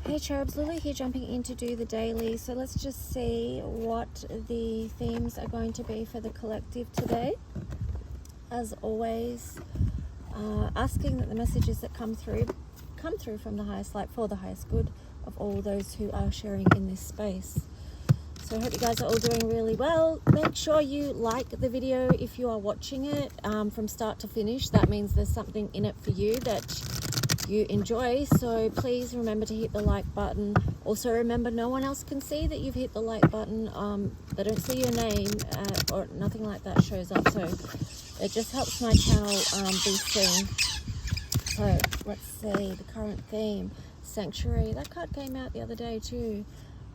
Hey Cherubs, Lily here, jumping in to do the daily. So let's just see what the themes are going to be for the collective today. As always, asking that the messages that come through from the highest light for the highest good of all those who are sharing in this space. So I hope you guys are all doing really well. Make sure you like the video if you are watching it from start to finish. That means there's something in it for you that you enjoy, so please remember to hit the like button. Also remember, no one else can see that you've hit the like button. They don't see your name or nothing like that shows up, so it just helps my channel be seen. So let's see the current theme. Sanctuary, that card came out the other day too.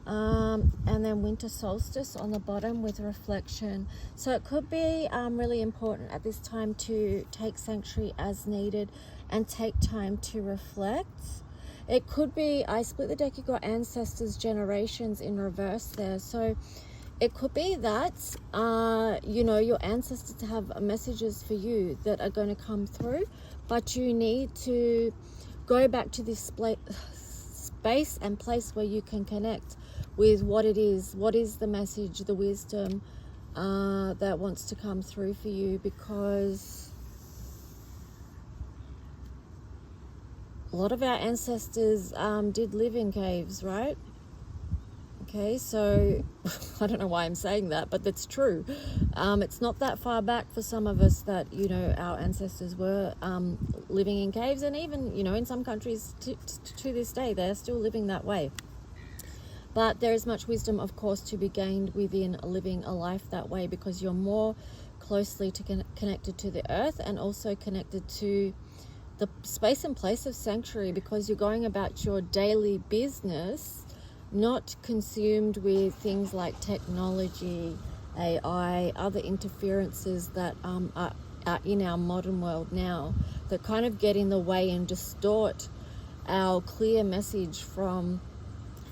And then winter solstice on the bottom with reflection. So it could be really important at this time to take sanctuary as needed and take time to reflect. It could be, I split the deck, you got ancestors, generations in reverse there. So it could be that, your ancestors have messages for you that are going to come through, but you need to go back to this space and place where you can connect with what it is. What is the message, the wisdom that wants to come through for you, because a lot of our ancestors did live in caves, right? Okay, so I don't know why I'm saying that, but that's true. It's not that far back for some of us that, our ancestors were living in caves, and even, in some countries to this day, they're still living that way. But there is much wisdom, of course, to be gained within living a life that way, because you're more closely connected to the earth and also connected to the space and place of sanctuary, because you're going about your daily business, not consumed with things like technology, AI, other interferences that are in our modern world now, that kind of get in the way and distort our clear message from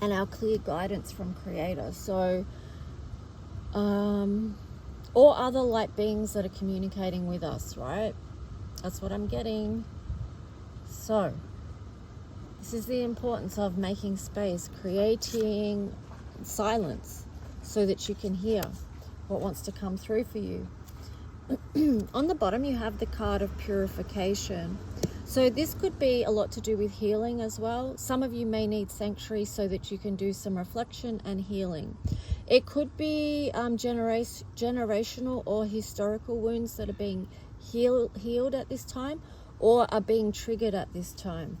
and our clear guidance from Creator. So or other light beings that are communicating with us, right? That's what I'm getting. So this is the importance of making space, creating silence so that you can hear what wants to come through for you. On the bottom you have the card of purification. So this could be a lot to do with healing as well. Some of you may need sanctuary so that you can do some reflection and healing. It could be generational or historical wounds that are being healed at this time, or are being triggered at this time.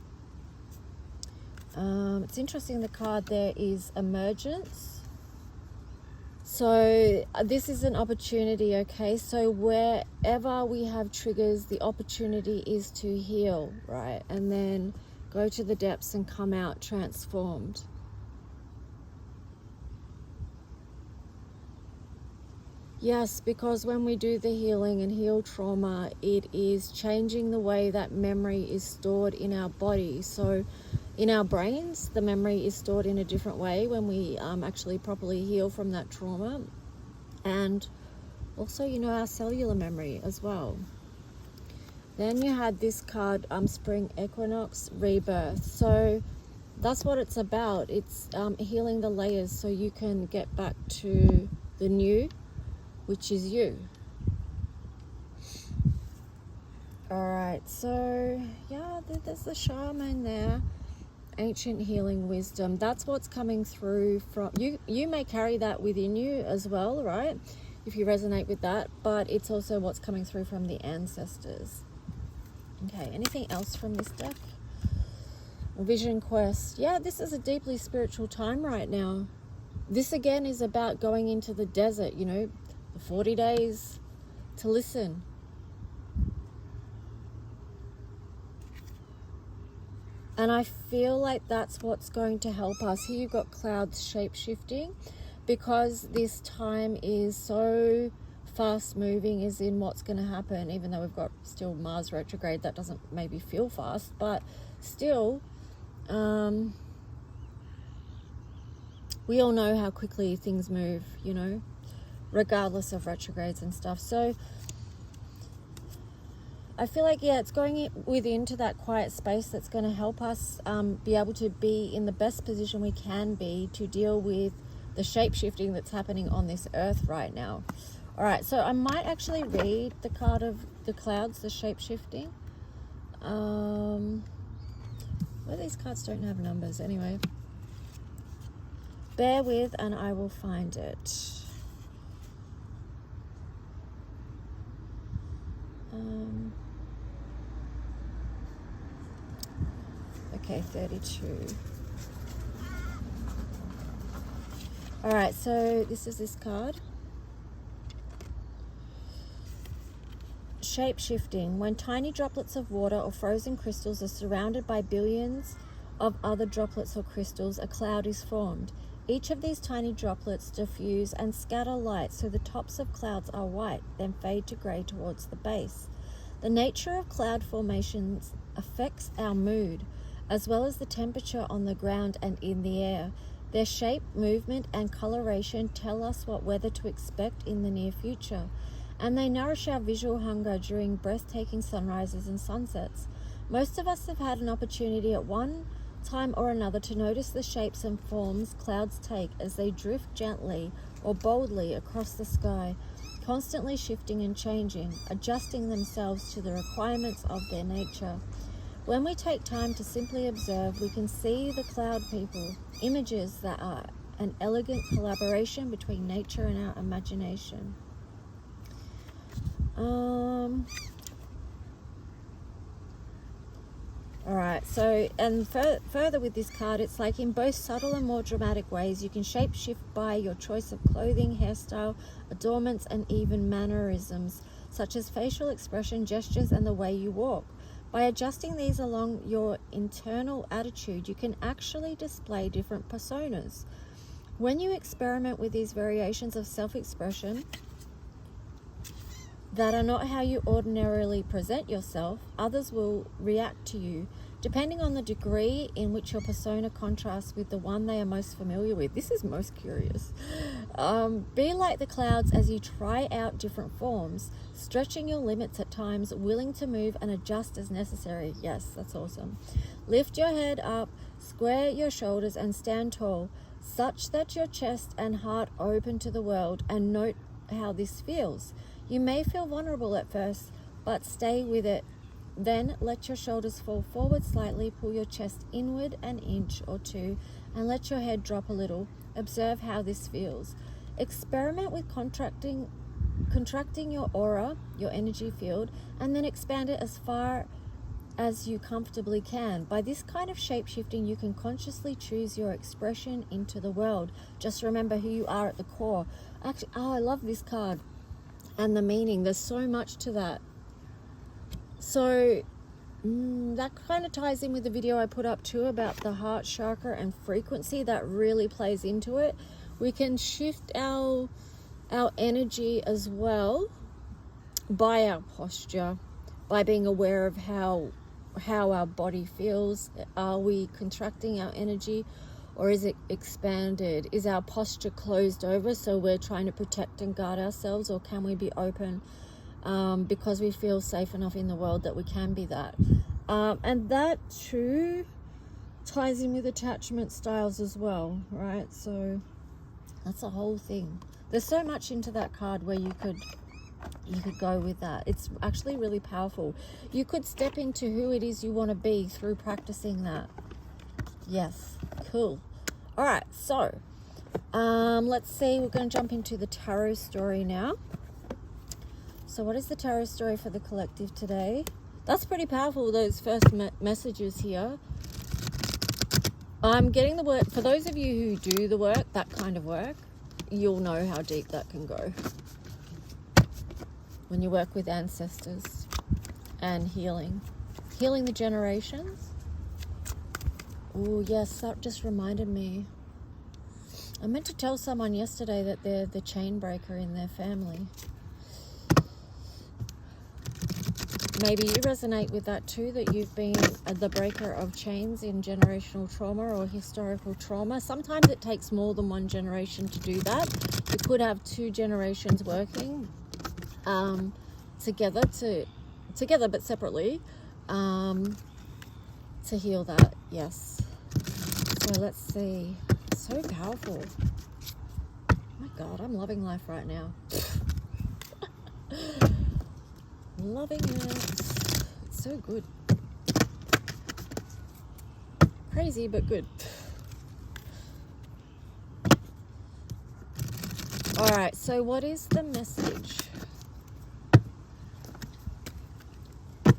It's interesting, the card there is emergence. So this is an opportunity, okay? So wherever we have triggers, the opportunity is to heal, right? And then go to the depths and come out transformed. Yes, because when we do the healing and heal trauma, it is changing the way that memory is stored in our body. So in our brains, the memory is stored in a different way when we actually properly heal from that trauma. And also, our cellular memory as well. Then you had this card, spring equinox, rebirth. So that's what it's about. It's healing the layers so you can get back to the new, which is you. All right, so yeah, there's the shaman there. Ancient healing wisdom. That's what's coming through from you. You may carry that within you as well, right? If you resonate with that, but it's also what's coming through from the ancestors. Okay, anything else from this deck? Vision quest. Yeah, this is a deeply spiritual time right now. This again is about going into the desert, the 40 days to listen. And I feel like that's what's going to help us. Here you've got clouds shape-shifting, because this time is so fast moving is in what's going to happen, even though we've got still Mars retrograde. That doesn't maybe feel fast, but still, we all know how quickly things move, regardless of retrogrades and stuff. So I feel like, yeah, it's going within to that quiet space that's going to help us be able to be in the best position we can be to deal with the shape-shifting that's happening on this earth right now. All right, so I might actually read the card of the clouds, the shape-shifting. Well, these cards don't have numbers anyway. Bear with and I will find it. Okay, 32. All right, so this is this card. Shape-shifting. When tiny droplets of water or frozen crystals are surrounded by billions of other droplets or crystals, a cloud is formed. Each of these tiny droplets diffuse and scatter light, so the tops of clouds are white, then fade to grey towards the base. The nature of cloud formations affects our mood, as well as the temperature on the ground and in the air. Their shape, movement, and coloration tell us what weather to expect in the near future, and they nourish our visual hunger during breathtaking sunrises and sunsets. Most of us have had an opportunity at one time or another to notice the shapes and forms clouds take as they drift gently or boldly across the sky, constantly shifting and changing, adjusting themselves to the requirements of their nature. When we take time to simply observe, we can see the cloud people, images that are an elegant collaboration between nature and our imagination. Alright, so, and further with this card, it's like in both subtle and more dramatic ways, you can shape shift by your choice of clothing, hairstyle, adornments, and even mannerisms, such as facial expression, gestures, and the way you walk. By adjusting these along your internal attitude, you can actually display different personas. When you experiment with these variations of self-expression that are not how you ordinarily present yourself, others will react to you depending on the degree in which your persona contrasts with the one they are most familiar with. This is most curious. Be like the clouds as you try out different forms, stretching your limits at times, willing to move and adjust as necessary. Yes, that's awesome. Lift your head up, square your shoulders, and stand tall, such that your chest and heart open to the world, and note how this feels. You may feel vulnerable at first, but stay with it. Then let your shoulders fall forward slightly, pull your chest inward an inch or two, and let your head drop a little. Observe how this feels. Experiment with contracting your aura, your energy field, and then expand it as far as you comfortably can. By this kind of shape-shifting, you can consciously choose your expression into the world. Just remember who you are at the core. Actually, I love this card and the meaning. There's so much to that. So that kind of ties in with the video I put up too about the heart chakra and frequency. That really plays into it. We can shift our energy as well by our posture, by being aware of how our body feels. Are we contracting our energy, or is it expanded? Is our posture closed over, so we're trying to protect and guard ourselves, or can we be open because we feel safe enough in the world that we can be that? And that too ties in with attachment styles as well, right? So that's a whole thing. There's so much into that card where you could go with that. It's actually really powerful. You could step into who it is you want to be through practicing that. Yes, cool. All right, so let's see. We're going to jump into the tarot story now. So what is the tarot story for the collective today? That's pretty powerful, those first messages here. I'm getting the work. For those of you who do the work, that kind of work, you'll know how deep that can go. When you work with ancestors and healing the generations. Oh yes, that just reminded me. I meant to tell someone yesterday that they're the chain breaker in their family. Maybe you resonate with that too, that you've been the breaker of chains in generational trauma or historical trauma. Sometimes it takes more than one generation to do that. You could have two generations working together to together but separately, to heal that. Yes. So let's see. So powerful. My God, I'm loving life right now. Loving it. It's so good. Crazy, but good. All right, so what is the message? From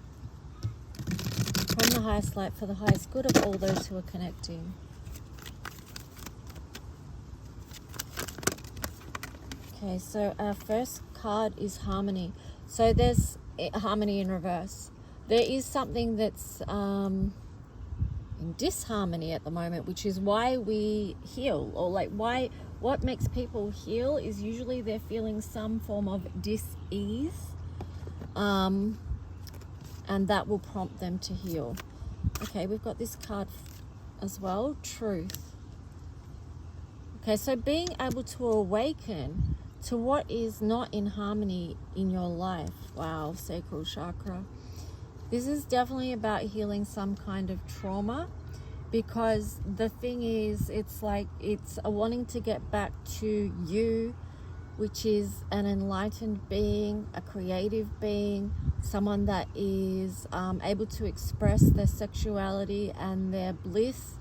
the highest light for the highest good of all those who are connecting. Okay, so our first card is harmony. So there's harmony in reverse. There is something that's in disharmony at the moment, which is why we heal, or like what makes people heal is usually they're feeling some form of dis-ease, and that will prompt them to heal. Okay, we've got this card as well, truth. Okay, so being able to awaken to what is not in harmony in your life. Wow, sacral chakra. This is definitely about healing some kind of trauma, because the thing is, it's like it's a wanting to get back to you, which is an enlightened being, a creative being, someone that is able to express their sexuality and their bliss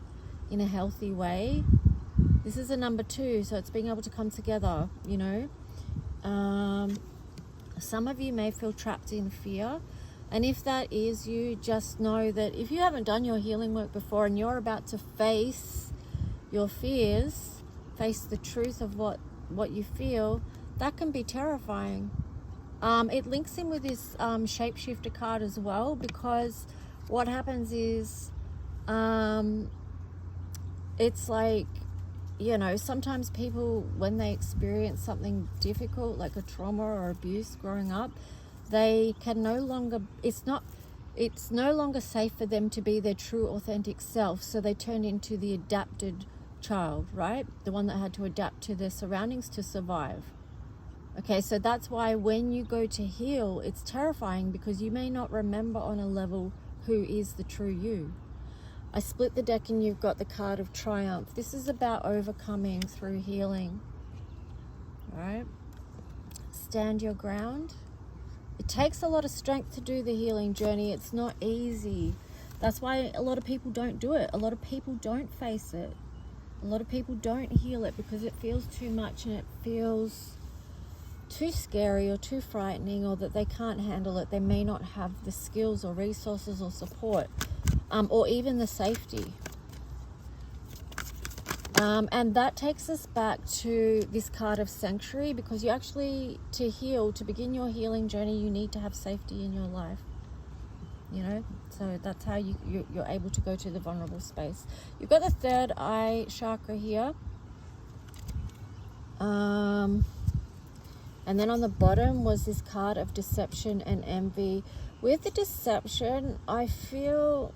in a healthy way. This is a number 2, so it's being able to come together, you know. Some of you may feel trapped in fear, and if that is you, just know that if you haven't done your healing work before and you're about to face your fears, face the truth of what you feel, that can be terrifying. It links in with this shapeshifter card as well, because what happens is it's like, you know, sometimes people, when they experience something difficult like a trauma or abuse growing up, they can no longer, it's no longer safe for them to be their true authentic self, so they turn into the adapted child, right? The one that had to adapt to their surroundings to survive. Okay, so that's why when you go to heal, it's terrifying, because you may not remember on a level who is the true you. I split the deck and you've got the card of triumph. This is about overcoming through healing. All right? Stand your ground. It takes a lot of strength to do the healing journey. It's not easy. That's why a lot of people don't do it. A lot of people don't face it. A lot of people don't heal it because it feels too much and it feels too scary or too frightening, or that they can't handle it. They may not have the skills or resources or support. Or even the safety. And that takes us back to this card of sanctuary, because you actually, to heal, to begin your healing journey, you need to have safety in your life. You know, so that's how you're able to go to the vulnerable space. You've got the third eye chakra here. And then on the bottom was this card of deception and envy. With the deception, I feel...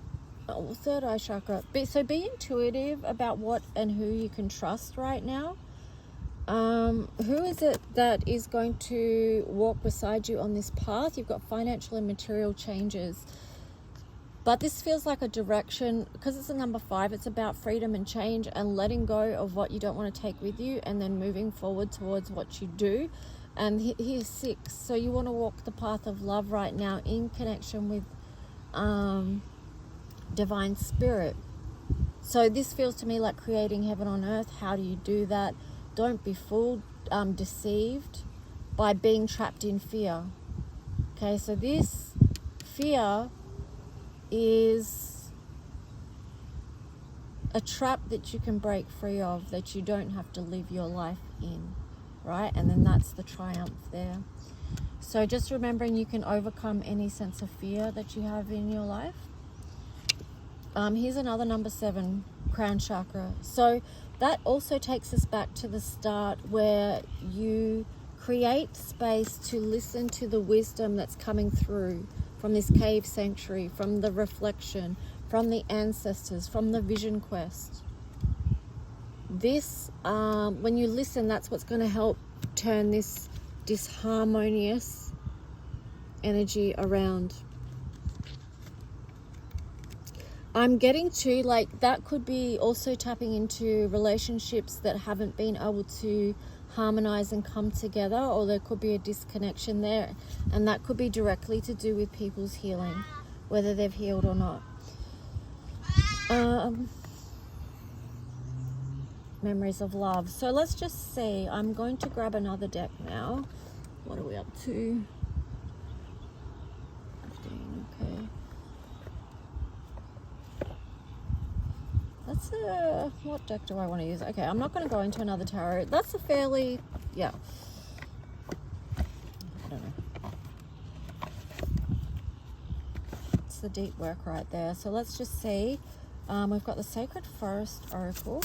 third eye chakra. So be intuitive about what and who you can trust right now. Who is it that is going to walk beside you on this path? You've got financial and material changes. But this feels like a direction, because it's a number 5, it's about freedom and change and letting go of what you don't want to take with you, and then moving forward towards what you do. And here's 6. So you want to walk the path of love right now in connection with divine spirit. So this feels to me like creating heaven on earth. How do you do that? Don't be fooled, deceived by being trapped in fear. Okay, so this fear is a trap that you can break free of, that you don't have to live your life in, right? And then that's the triumph there. So just remembering you can overcome any sense of fear that you have in your life. Here's another number 7, crown chakra. So that also takes us back to the start, where you create space to listen to the wisdom that's coming through from this cave sanctuary, from the reflection, from the ancestors, from the vision quest. This, when you listen, that's what's going to help turn this disharmonious energy around. I'm getting to, like, that could be also tapping into relationships that haven't been able to harmonize and come together, or there could be a disconnection there, and that could be directly to do with people's healing, whether they've healed or not. Memories of love. So let's just see. I'm going to grab another deck now. What are we up to? 15, okay. That's what deck do I want to use? Okay, I'm not going to go into another tarot. That's a fairly, yeah. I don't know. It's the deep work right there. So let's just see. We've got the Sacred Forest Oracle.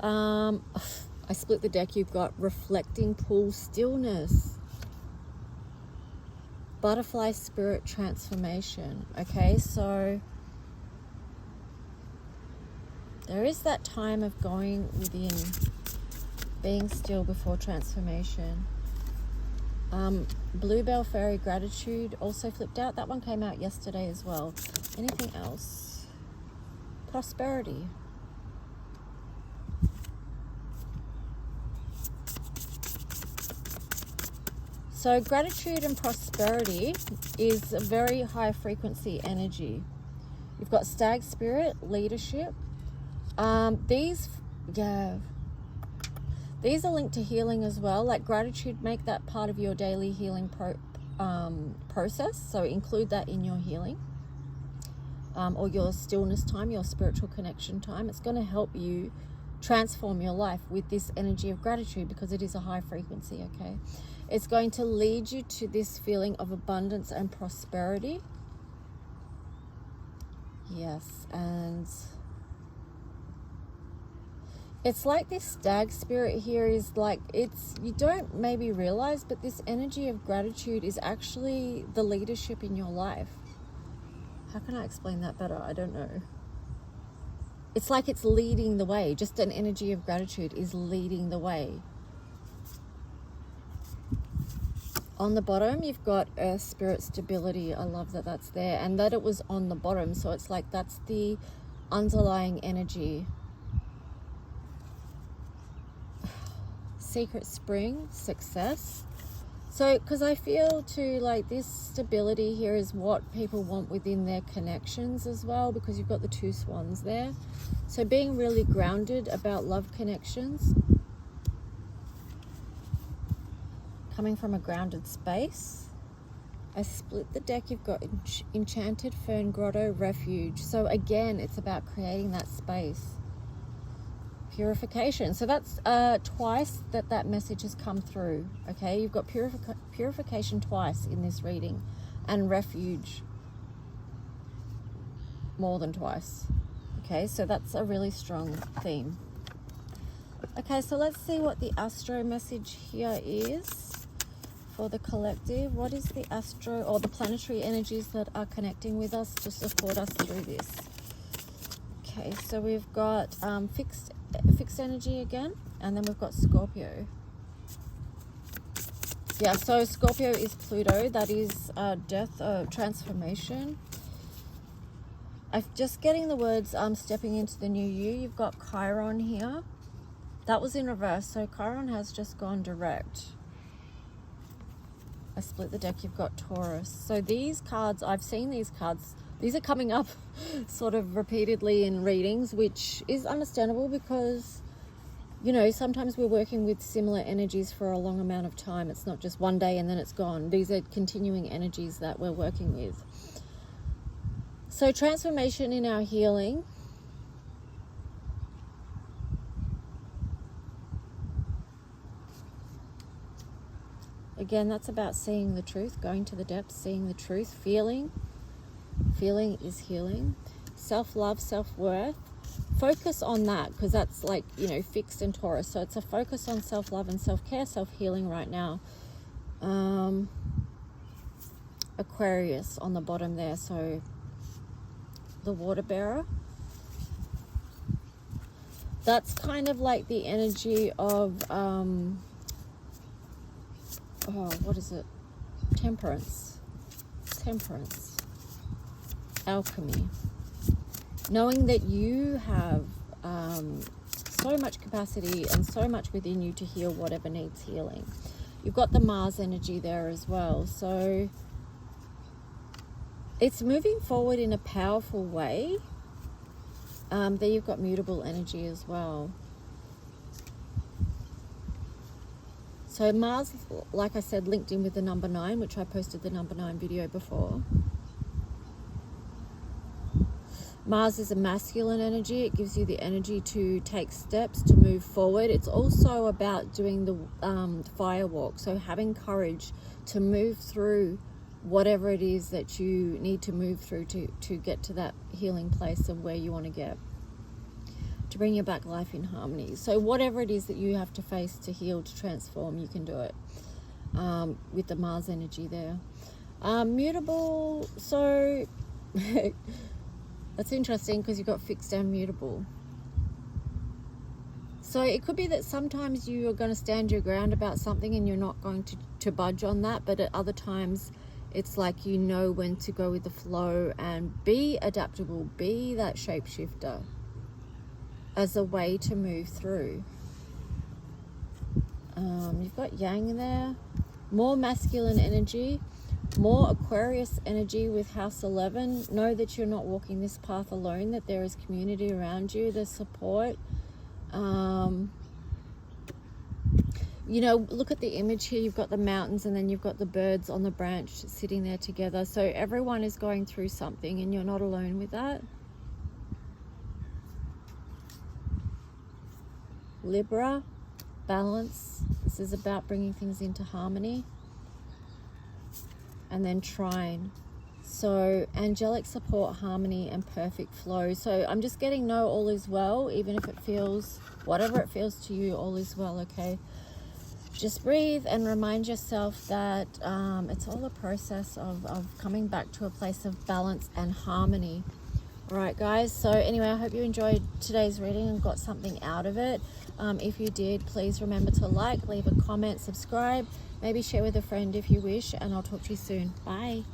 I split the deck. You've got Reflecting Pool, Stillness, Butterfly Spirit, Transformation. Okay, so there is that time of going within, being still before transformation. Bluebell Fairy, Gratitude also flipped out. That one came out yesterday as well. Anything else? Prosperity. So gratitude and prosperity is a very high frequency energy. You've got Stag Spirit, Leadership. These are linked to healing as well. Like gratitude, make that part of your daily healing process. So include that in your healing, or your stillness time, your spiritual connection time. It's going to help you transform your life with this energy of gratitude, because it is a high frequency, okay? It's going to lead you to this feeling of abundance and prosperity. Yes, and it's like this Stag Spirit here is like, it's, you don't maybe realize, but this energy of gratitude is actually the leadership in your life. How can I explain that better? I don't know. It's like it's leading the way. Just an energy of gratitude is leading the way. On the bottom, you've got Earth, Spirit, Stability. I love that that's there. And that it was on the bottom. So it's like that's the underlying energy. Secret Spring, Success. So, because I feel too like this stability here is what people want within their connections as well, because you've got the two swans there. So being really grounded about love connections. Coming from a grounded space. I split the deck. You've got Enchanted Fern Grotto, Refuge. So again, it's about creating that space. Purification. So that's twice that message has come through. Okay, you've got purification twice in this reading, and refuge more than twice. Okay, so that's a really strong theme. Okay, so let's see what the astro message here is for the collective. What is the astro or the planetary energies that are connecting with us to support us through this? Okay, so we've got fixed energy again, and then we've got Scorpio. Yeah, so Scorpio is Pluto. That is death, transformation. I'm just getting the words stepping into the new year. You've got Chiron here. That was in reverse, so Chiron has just gone direct. I split the deck. You've got Taurus. So these cards, I've seen these cards. These are coming up sort of repeatedly in readings, which is understandable because, you know, sometimes we're working with similar energies for a long amount of time. It's not just one day and then it's gone. These are continuing energies that we're working with. So transformation in our healing. Again, that's about seeing the truth, going to the depths, seeing the truth, feeling. Feeling is healing. Self-love, self-worth. Focus on that, because that's like, you know, fixed in Taurus. So it's a focus on self-love and self-care, self-healing right now. Aquarius on the bottom there. So the water bearer. That's kind of like the energy of, what is it? Temperance. Temperance. Alchemy. Knowing that you have so much capacity and so much within you to heal whatever needs healing. You've got the Mars energy there as well. So it's moving forward in a powerful way. There you've got mutable energy as well. So Mars, like I said, linked in with the number 9, which I posted the number 9 video before. Mars is a masculine energy. It gives you the energy to take steps, to move forward. It's also about doing the fire walk. So having courage to move through whatever it is that you need to move through to get to that healing place of where you want to get. To bring your back life in harmony. So whatever it is that you have to face to heal, to transform, you can do it with the Mars energy there. Mutable, so that's interesting because you've got fixed and mutable. So it could be that sometimes you are going to stand your ground about something and you're not going to budge on that, but at other times it's like you know when to go with the flow and be adaptable, be that shapeshifter as a way to move through. You've got Yang there, more masculine energy, more Aquarius energy with House 11. Know that you're not walking this path alone, that there is community around you, there's support. You know, look at the image here. You've got the mountains and then you've got the birds on the branch sitting there together. So everyone is going through something and you're not alone with that. Libra, balance. This is about bringing things into harmony. And then Trine. So angelic support, harmony, and perfect flow. So I'm just getting no, all is well, even if it feels, whatever it feels to you, all is well, okay? Just breathe and remind yourself that it's all a process of coming back to a place of balance and harmony. All right, guys. So anyway, I hope you enjoyed today's reading and got something out of it. If you did, please remember to like, leave a comment, subscribe, maybe share with a friend if you wish, and I'll talk to you soon. Bye.